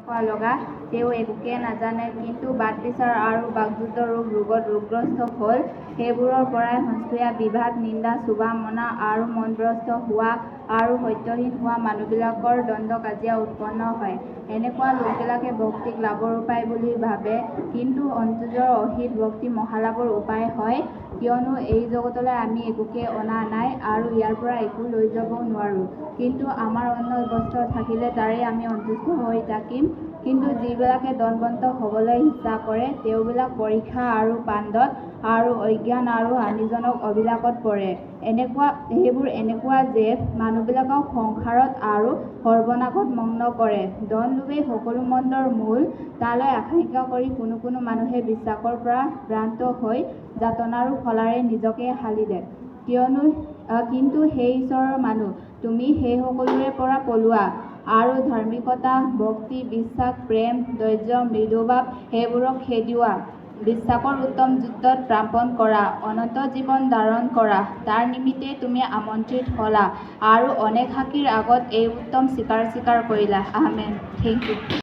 লগা তেওঁ একোকে নাজানে, কিন্তু বাট বিচাৰ আৰু বাকযুদ্ধ ৰোগত ৰোগগ্ৰস্ত হ'ল। সেইবোৰৰ পৰাই সন্তুষ্টিয়া বিবাদ, নিন্দা, চুবা মনা আৰু মনভ্ৰষ্ট হোৱা আৰু সত্যহীন হোৱা মানুহবিলাকৰ দ্বন্দ্ব কাজিয়া উৎপন্ন হয়। এনেকুৱা লোকবিলাকে ভক্তিক লাভৰ উপায় বুলি ভাবে, কিন্তু অন্তৰ্য্যৰ অহিত ভক্তি মহালাভৰ উপায় হয়। কিয়নো এই জগতলৈ আমি একোকে অনা নাই আৰু ইয়াৰ পৰা একো লৈ যাবও নোৱাৰোঁ। কিন্তু আমাৰ অন্ন বস্ত্ৰ থাকিলে তাৰেই আমি সন্তুষ্ট হৈ থাকিম। কিন্তু যিবিলাকে ধনৱন্ত হ'বলৈ ইচ্ছা কৰে, তেওঁবিলাক পৰীক্ষা আৰু পাণ্ডত আৰু অজ্ঞান আৰু হানিজনক অভিলাষত পৰে। সেইবোৰ এনেকুৱা যে মানুহবিলাকক সংসাৰত আৰু সৰ্বনাশত মগ্ন কৰে। ধন লোভেই সকলো মন্দৰ মূল। তালৈ আকাংক্ষা কৰি কোনো মানুহে বিশ্বাসৰ পৰা ভ্ৰান্ত হৈ যাতনাৰো খলাৰে নিজকে হালি দিয়ে। কিন্তু হে ঈশ্বৰৰ মানুহ, তুমি সেই সকলোৰে পৰা পলোৱা আৰু ধাৰ্মিকতা, ভক্তি, বিশ্বাস, প্ৰেম, ধৈৰ্য, মৃদুভাৱ সেইবোৰক খেদিওৱা। বিশ্বাসৰ উত্তম যুদ্ধত প্ৰাপণ কৰা, অনন্ত জীৱন ধাৰণ কৰা। তাৰ নিমিত্তেই তুমি আমন্ত্ৰিত হ'লা আৰু অনেক সাক্ষীৰ আগত এই উত্তম স্বীকাৰ কৰিলা। আমেন। Thank U.